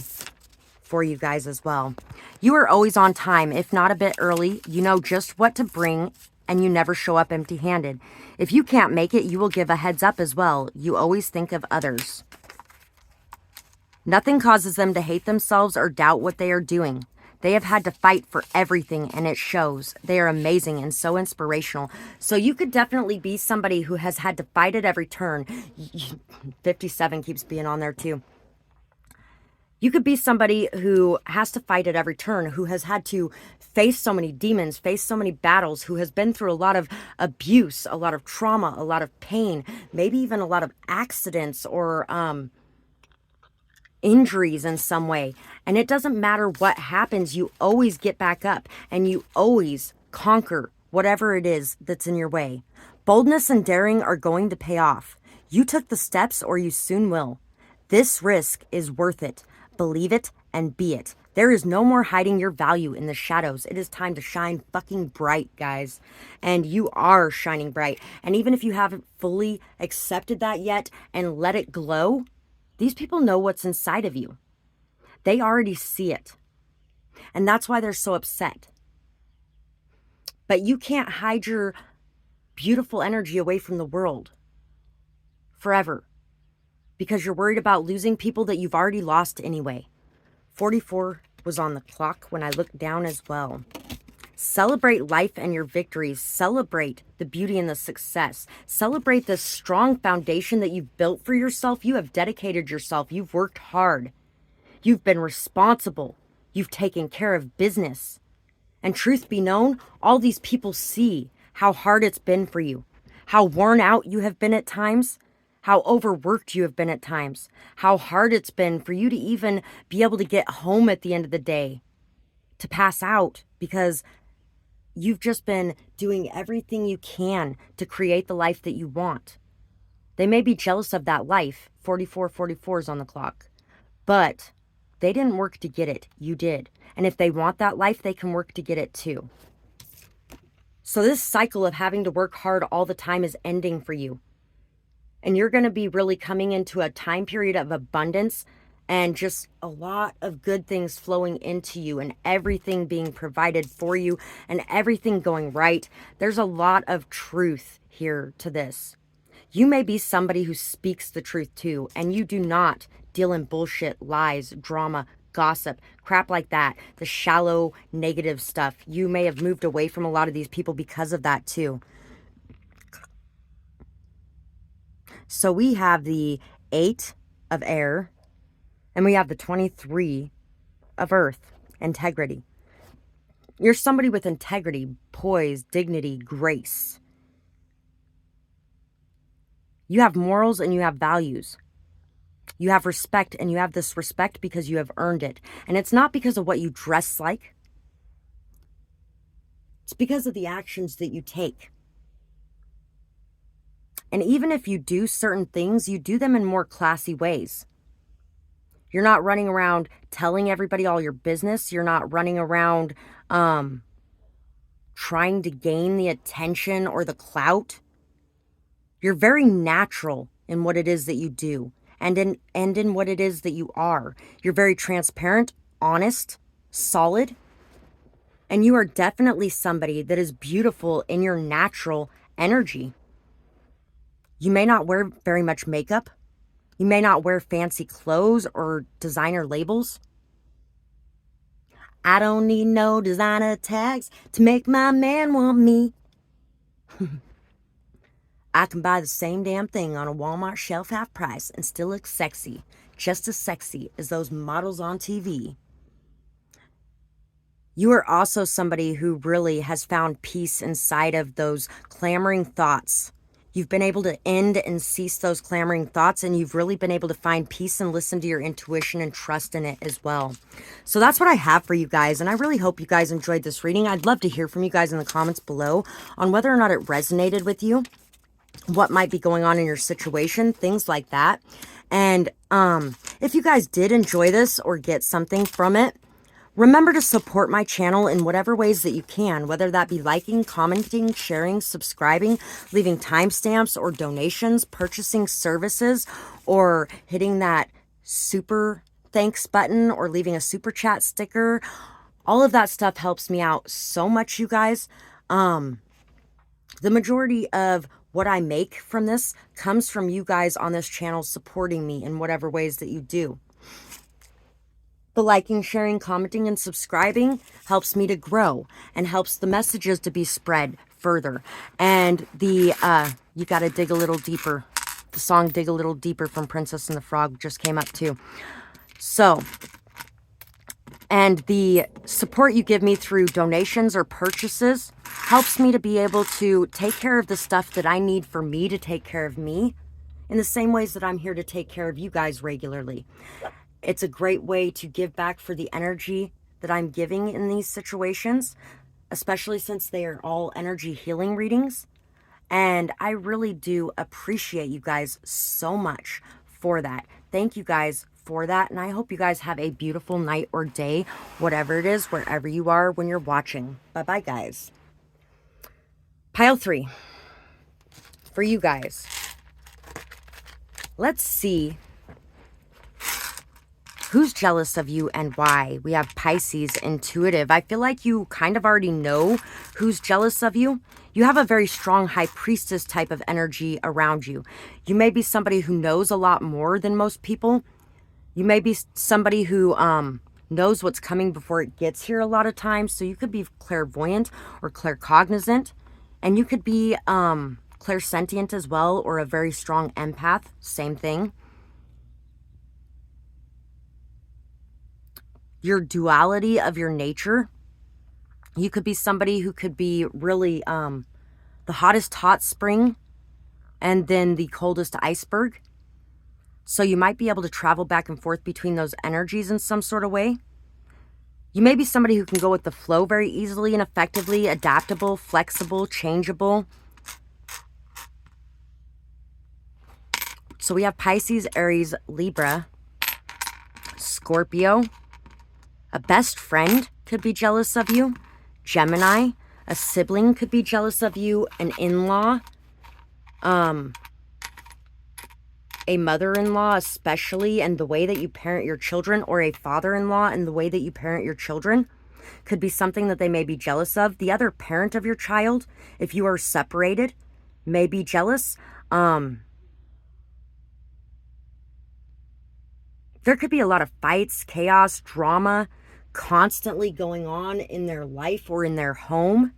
Speaker 1: for you guys as well. You are always on time, if not a bit early. You know just what to bring, and you never show up empty-handed. If you can't make it, you will give a heads up as well. You always think of others. Nothing causes them to hate themselves or doubt what they are doing. They have had to fight for everything, and it shows. They are amazing and so inspirational. So you could definitely be somebody who has had to fight at every turn. 57 keeps being on there too. You could be somebody who has to fight at every turn, who has had to face so many demons, face so many battles, who has been through a lot of abuse, a lot of trauma, a lot of pain, maybe even a lot of accidents or injuries in some way. And it doesn't matter what happens, you always get back up and you always conquer whatever it is that's in your way. Boldness and daring are going to pay off. You took the steps, or you soon will. This risk is worth it. Believe it and be it. There is no more hiding your value in the shadows. It is time to shine fucking bright, guys. And you are shining bright. And even if you haven't fully accepted that yet and let it glow, these people know what's inside of you. They already see it. And that's why they're so upset. But you can't hide your beautiful energy away from the world forever, because you're worried about losing people that you've already lost anyway. 44 was on the clock when I looked down as well. Celebrate life and your victories. Celebrate the beauty and the success. Celebrate the strong foundation that you've built for yourself. You have dedicated yourself. You've worked hard. You've been responsible. You've taken care of business. And truth be known, all these people see how hard it's been for you, how worn out you have been at times, how overworked you have been at times, how hard it's been for you to even be able to get home at the end of the day, to pass out, because you've just been doing everything you can to create the life that you want. They may be jealous of that life. 44 is on the clock. But they didn't work to get it. You did. And if they want that life, they can work to get it too. So this cycle of having to work hard all the time is ending for you. And you're going to be really coming into a time period of abundance and just a lot of good things flowing into you and everything being provided for you and everything going right. There's a lot of truth here to this. You may be somebody who speaks the truth too, and you do not deal in bullshit, lies, drama, gossip, crap like that, the shallow, negative stuff. You may have moved away from a lot of these people because of that too. So we have the 8 of air, and we have the 23 of earth, integrity. You're somebody with integrity, poise, dignity, grace. You have morals and you have values. You have respect, and you have this respect because you have earned it. And it's not because of what you dress like. It's because of the actions that you take. And even if you do certain things, you do them in more classy ways. You're not running around telling everybody all your business. You're not running around trying to gain the attention or the clout. You're very natural in what it is that you do and in what it is that you are. You're very transparent, honest, solid, and you are definitely somebody that is beautiful in your natural energy. You may not wear very much makeup. You may not wear fancy clothes or designer labels. I don't need no designer tags to make my man want me. I can buy the same damn thing on a Walmart shelf half price and still look sexy, just as sexy as those models on TV. You are also somebody who really has found peace inside of those clamoring thoughts. You've been able to end and cease those clamoring thoughts, and you've really been able to find peace and listen to your intuition and trust in it as well. So that's what I have for you guys, and I really hope you guys enjoyed this reading. I'd love to hear from you guys in the comments below on whether or not it resonated with you, what might be going on in your situation, things like that. And if you guys did enjoy this or get something from it, remember to support my channel in whatever ways that you can, whether that be liking, commenting, sharing, subscribing, leaving timestamps or donations, purchasing services, or hitting that super thanks button or leaving a super chat sticker. All of that stuff helps me out so much, you guys. The majority of what I make from this comes from you guys on this channel supporting me in whatever ways that you do. The liking, sharing, commenting, and subscribing helps me to grow and helps the messages to be spread further. And the, you gotta dig a little deeper. The song Dig a Little Deeper from Princess and the Frog just came up too. So, and the support you give me through donations or purchases helps me to be able to take care of the stuff that I need for me to take care of me in the same ways that I'm here to take care of you guys regularly. It's a great way to give back for the energy that I'm giving in these situations, especially since they are all energy healing readings. And I really do appreciate you guys so much for that. Thank you guys for that. And I hope you guys have a beautiful night or day, whatever it is, wherever you are when you're watching. Bye-bye, guys. Pile 3 for you guys. Let's see who's jealous of you and why. We have Pisces, intuitive. I feel like you kind of already know who's jealous of you. You have a very strong high priestess type of energy around you. You may be somebody who knows a lot more than most people. You may be somebody who knows what's coming before it gets here a lot of times. So you could be clairvoyant or claircognizant. And you could be clairsentient as well, or a very strong empath. Same thing. Your duality of your nature. You could be somebody who could be really the hottest hot spring and then the coldest iceberg. So you might be able to travel back and forth between those energies in some sort of way. You may be somebody who can go with the flow very easily and effectively, adaptable, flexible, changeable. So we have Pisces, Aries, Libra, Scorpio. A best friend could be jealous of you. Gemini. A sibling could be jealous of you. An in-law. A mother-in-law especially, and the way that you parent your children, or a father-in-law and the way that you parent your children could be something that they may be jealous of. The other parent of your child, if you are separated, may be jealous. There could be a lot of fights, chaos, drama constantly going on in their life or in their home.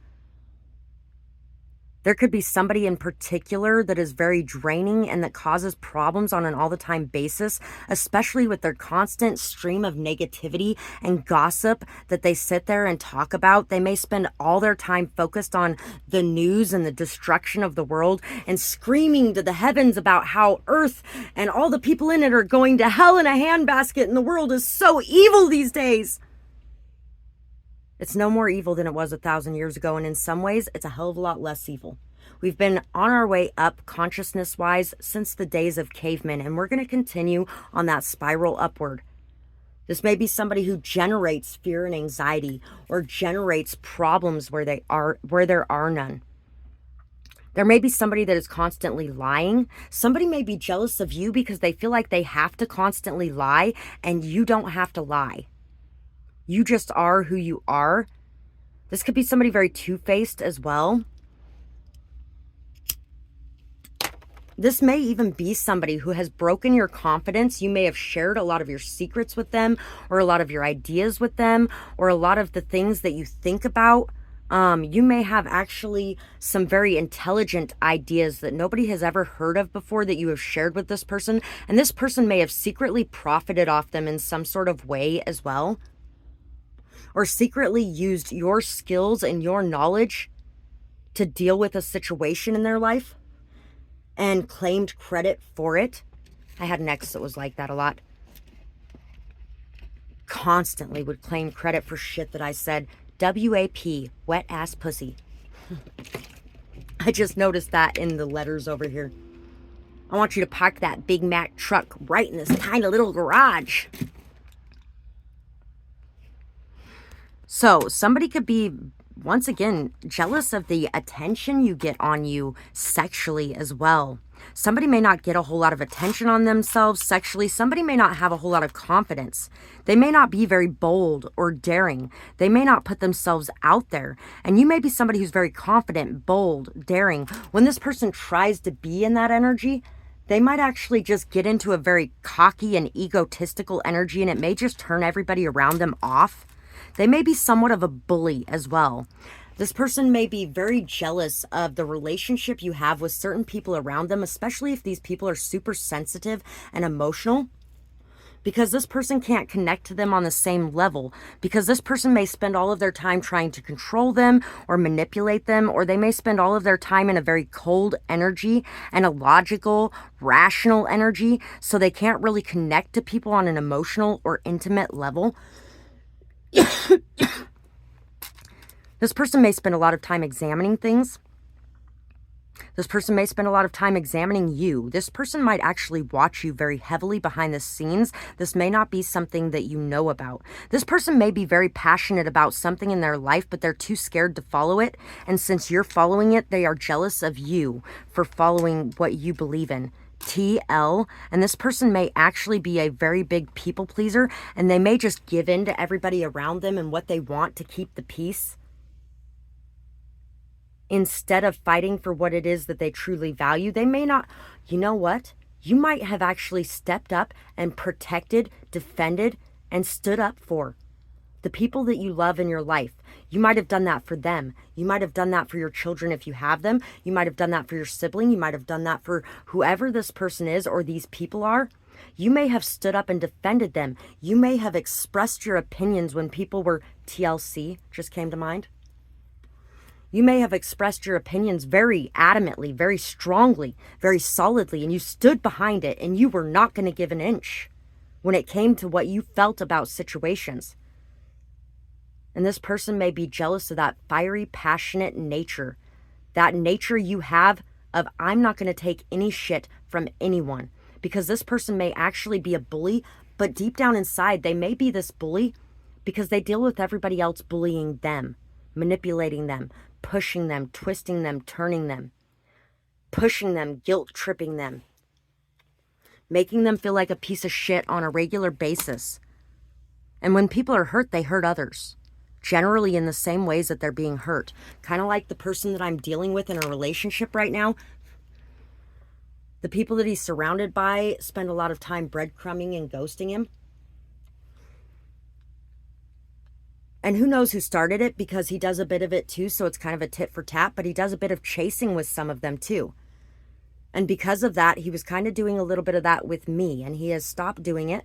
Speaker 1: There could be somebody in particular that is very draining and that causes problems on an all-the-time basis, especially with their constant stream of negativity and gossip that they sit there and talk about. They may spend all their time focused on the news and the destruction of the world and screaming to the heavens about how Earth and all the people in it are going to hell in a handbasket and the world is so evil these days. It's no more evil than it was 1,000 years ago, and in some ways, it's a hell of a lot less evil. We've been on our way up consciousness-wise since the days of cavemen, and we're going to continue on that spiral upward. This may be somebody who generates fear and anxiety or generates problems where there are none. There may be somebody that is constantly lying. Somebody may be jealous of you because they feel like they have to constantly lie, and you don't have to lie. You just are who you are. This could be somebody very two-faced as well. This may even be somebody who has broken your confidence. You may have shared a lot of your secrets with them, or a lot of your ideas with them, or a lot of the things that you think about. You may have actually some very intelligent ideas that nobody has ever heard of before that you have shared with this person. And this person may have secretly profited off them in some sort of way as well, or secretly used your skills and your knowledge to deal with a situation in their life and claimed credit for it. I had an ex that was like that a lot. Constantly would claim credit for shit that I said. WAP, wet ass pussy. I just noticed that in the letters over here. I want you to park that Big Mac truck right in this tiny little garage. So somebody could be, once again, jealous of the attention you get on you sexually as well. Somebody may not get a whole lot of attention on themselves sexually. Somebody may not have a whole lot of confidence. They may not be very bold or daring. They may not put themselves out there. And you may be somebody who's very confident, bold, daring. When this person tries to be in that energy, they might actually just get into a very cocky and egotistical energy, and it may just turn everybody around them off. They may be somewhat of a bully as well. This person may be very jealous of the relationship you have with certain people around them, especially if these people are super sensitive and emotional, because this person can't connect to them on the same level, because this person may spend all of their time trying to control them or manipulate them, or they may spend all of their time in a very cold energy and a logical, rational energy, so they can't really connect to people on an emotional or intimate level. This person may spend a lot of time examining things. This person may spend a lot of time examining you. This person might actually watch you very heavily behind the scenes. This may not be something that you know about. This person may be very passionate about something in their life, but they're too scared to follow it. And since you're following it, they are jealous of you for following what you believe in. TL, and this person may actually be a very big people pleaser, and they may just give in to everybody around them and what they want to keep the peace, instead of fighting for what it is that they truly value. They may not, you know what? You might have actually stepped up and protected, defended, and stood up for the people that you love in your life. You might have done that for them. You might have done that for your children if you have them. You might have done that for your sibling. You might have done that for whoever this person is or these people are. You may have stood up and defended them. You may have expressed your opinions when people were TLC, just came to mind. You may have expressed your opinions very adamantly, very strongly, very solidly, and you stood behind it, and you were not going to give an inch when it came to what you felt about situations. And this person may be jealous of that fiery, passionate nature. That nature you have of, I'm not going to take any shit from anyone. Because this person may actually be a bully, but deep down inside, they may be this bully because they deal with everybody else bullying them, manipulating them, pushing them, twisting them, turning them, pushing them, guilt tripping them, making them feel like a piece of shit on a regular basis. And when people are hurt, they hurt others, generally in the same ways that they're being hurt. Kind of like the person that I'm dealing with in a relationship right now. The people that he's surrounded by spend a lot of time breadcrumbing and ghosting him. And who knows who started it, because he does a bit of it too, so it's kind of a tit for tat, but he does a bit of chasing with some of them too. And because of that, he was kind of doing a little bit of that with me, and he has stopped doing it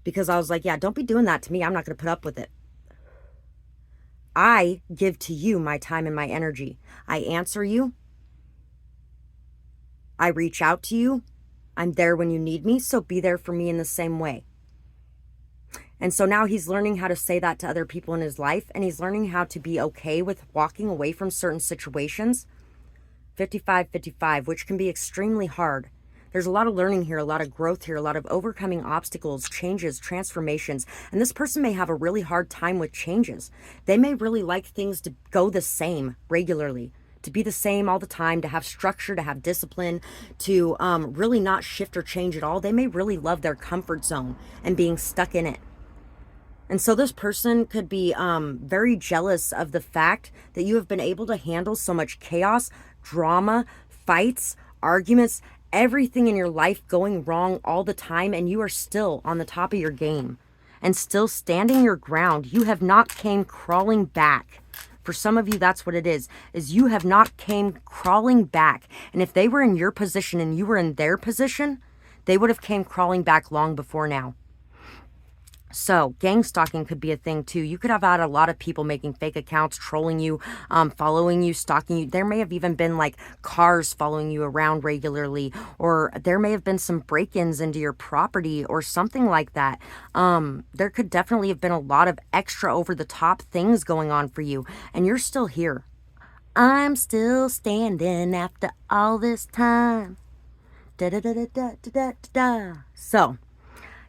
Speaker 1: because I was like, yeah, don't be doing that to me. I'm not going to put up with it. I give to you my time and my energy. I answer you. I reach out to you. I'm there when you need me, so be there for me in the same way. And so now he's learning how to say that to other people in his life, and he's learning how to be okay with walking away from certain situations. 55-55, which can be extremely hard. There's a lot of learning here, a lot of growth here, a lot of overcoming obstacles, changes, transformations. And this person may have a really hard time with changes. They may really like things to go the same regularly, to be the same all the time, to have structure, to have discipline, to really not shift or change at all. They may really love their comfort zone and being stuck in it. And so this person could be very jealous of the fact that you have been able to handle so much chaos, drama, fights, arguments, everything in your life going wrong all the time, and you are still on the top of your game and still standing your ground. You have not came crawling back. For some of you, that's what it is you have not came crawling back. And if they were in your position and you were in their position, they would have came crawling back long before now. So gang stalking could be a thing too. You could have had a lot of people making fake accounts, trolling you, following you, stalking you. There may have even been like cars following you around regularly, or there may have been some break-ins into your property or something like that. There could definitely have been a lot of extra over-the-top things going on for you, and you're still here. I'm still standing after all this time. Da da da da da da da da. So,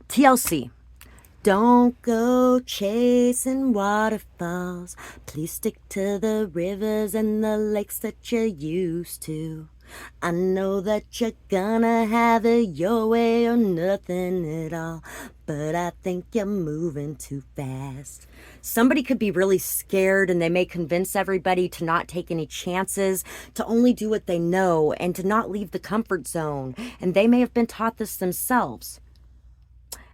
Speaker 1: TLC. Don't go chasing waterfalls. Please stick to the rivers and the lakes that you're used to. I know that you're gonna have it your way or nothing at all, but I think you're moving too fast. Somebody could be really scared, and they may convince everybody to not take any chances, to only do what they know, and to not leave the comfort zone. And they may have been taught this themselves.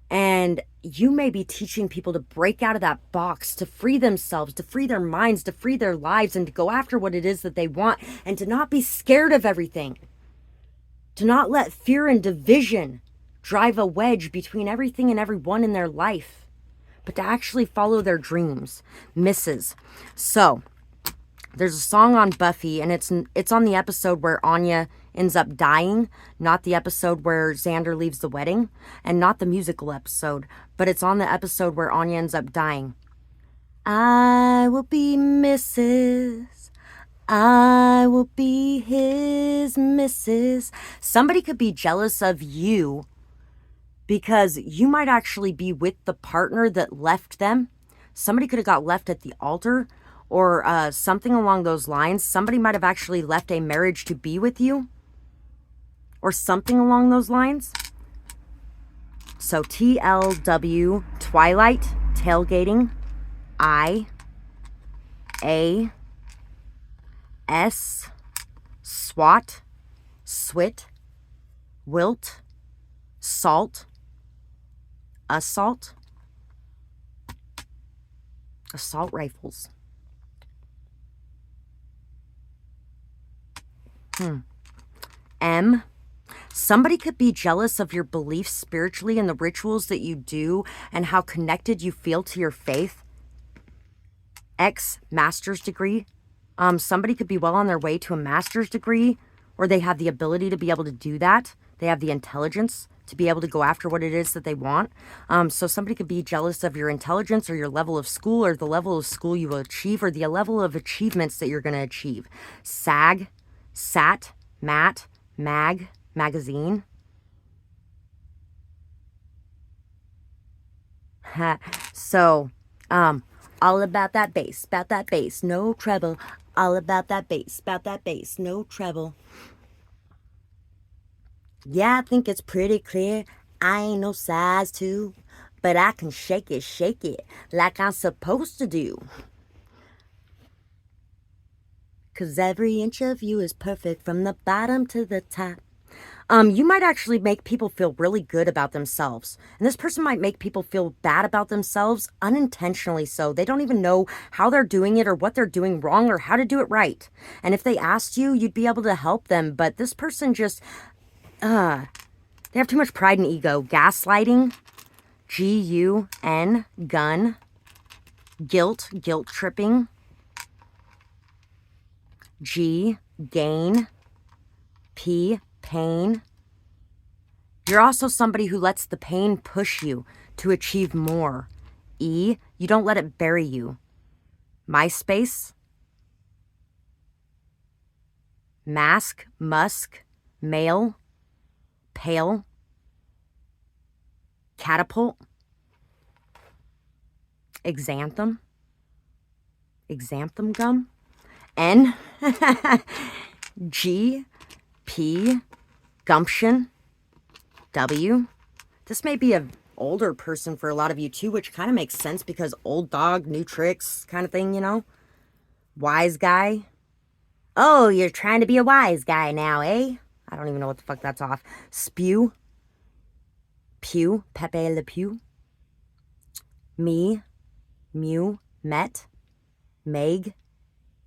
Speaker 1: And you may be teaching people to break out of that box, to free themselves, to free their minds, to free their lives, and to go after what it is that they want, and to not be scared of everything. To not let fear and division drive a wedge between everything and everyone in their life, but to actually follow their dreams. Misses. So, there's a song on Buffy, and it's on the episode where Anya ends up dying, not the episode where Xander leaves the wedding, and not the musical episode, but it's on the episode where Anya ends up dying. I will be Mrs. I will be his Mrs. Somebody could be jealous of you because you might actually be with the partner that left them. Somebody could have got left at the altar, or something along those lines. Somebody might have actually left a marriage to be with you, or something along those lines. So TLW, Twilight, tailgating, S, SWAT, SWIT, wilt, salt, assault rifles. M, somebody could be jealous of your beliefs spiritually and the rituals that you do and how connected you feel to your faith. X, master's degree. Somebody could be well on their way to a master's degree, or they have the ability to be able to do that. They have the intelligence to be able to go after what it is that they want. So somebody could be jealous of your intelligence or your level of school or the level of school you will achieve or the level of achievements that you're going to achieve. SAG, SAT, MAT, MAG, magazine. So, all about that bass, no treble. All about that bass, no treble. Yeah, I think it's pretty clear. I ain't no size 2, but I can shake it like I'm supposed to do. 'Cause every inch of you is perfect from the bottom to the top. You might actually make people feel really good about themselves. And this person might make people feel bad about themselves unintentionally so. They don't even know how they're doing it or what they're doing wrong or how to do it right. And if they asked you, you'd be able to help them. But this person just, they have too much pride and ego. Gaslighting, G-U-N, gun, guilt tripping, G, gain, P, pain. You're also somebody who lets the pain push you to achieve more. E, you don't let it bury you. MySpace, mask, musk, male, pale, catapult, exanthem gum, N, G, P, gumption, W. This may be an older person for a lot of you too, which kind of makes sense because old dog, new tricks kind of thing, you know? Wise guy. Oh, you're trying to be a wise guy now, eh? I don't even know what the fuck that's off. Spew. Pew. Pepe Le Pew. Me. Mew. Met. Meg.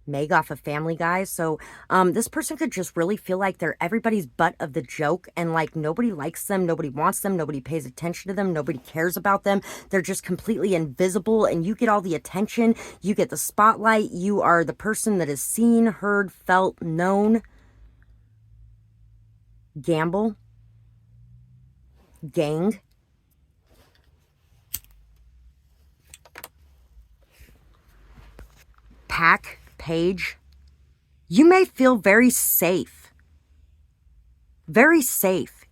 Speaker 1: Meg off of Family Guy. So this person could just really feel like they're everybody's butt of the joke and like nobody likes them, nobody wants them, nobody pays attention to them, nobody cares about them. They're just completely invisible and you get all the attention, you get the spotlight, you are the person that is seen, heard, felt, known. Gamble. Gang. Pack. Page. You may feel very safe,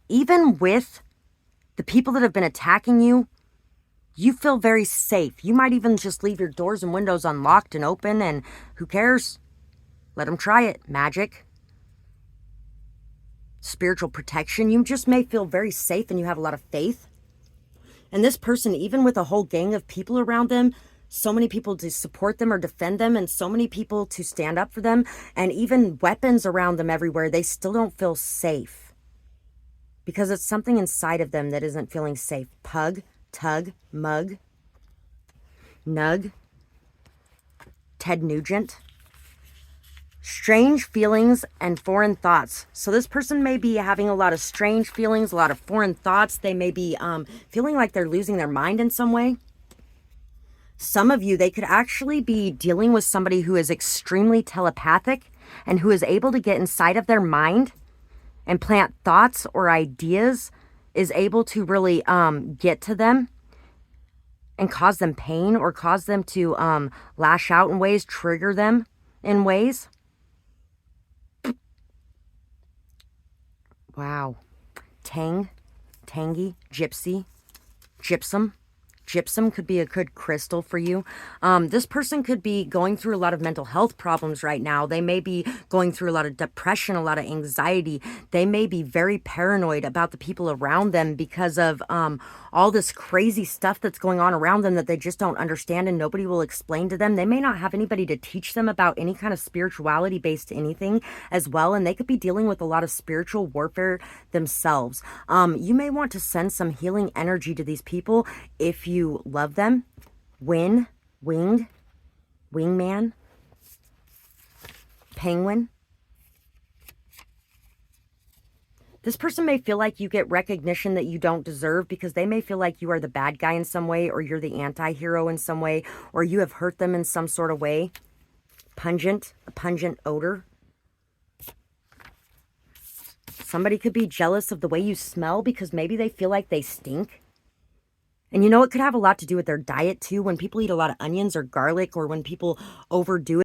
Speaker 1: even with the people that have been attacking you. You feel very safe. You might even just leave your doors and windows unlocked and open, and who cares? Let them try it. Magic, spiritual protection. You just may feel very safe and you have a lot of faith. And this person, even with a whole gang of people around them, so many people to support them or defend them, and so many people to stand up for them, and even weapons around them everywhere, they still don't feel safe. Because it's something inside of them that isn't feeling safe. Pug, tug, mug, nug, Ted Nugent. Strange feelings and foreign thoughts. So this person may be having a lot of strange feelings, a lot of foreign thoughts. They may be feeling like they're losing their mind in some way. Some of you, they could actually be dealing with somebody who is extremely telepathic and who is able to get inside of their mind and plant thoughts or ideas, is able to really get to them and cause them pain or cause them to lash out in ways, trigger them in ways. Wow. Tang, tangy, gypsy, gypsum. Gypsum could be a good crystal for you. This person could be going through a lot of mental health problems right now. They may be going through a lot of depression, a lot of anxiety. They may be very paranoid about the people around them because of all this crazy stuff that's going on around them that they just don't understand and nobody will explain to them. They may not have anybody to teach them about any kind of spirituality based anything as well, and they could be dealing with a lot of spiritual warfare themselves. You may want to send some healing energy to these people if you love them. Winged, wingman, penguin. This person may feel like you get recognition that you don't deserve because they may feel like you are the bad guy in some way, or you're the anti-hero in some way, or you have hurt them in some sort of way. Pungent, a pungent odor. Somebody could be jealous of the way you smell because maybe they feel like they stink. And you know, it could have a lot to do with their diet too. When people eat a lot of onions or garlic, or when people overdo it.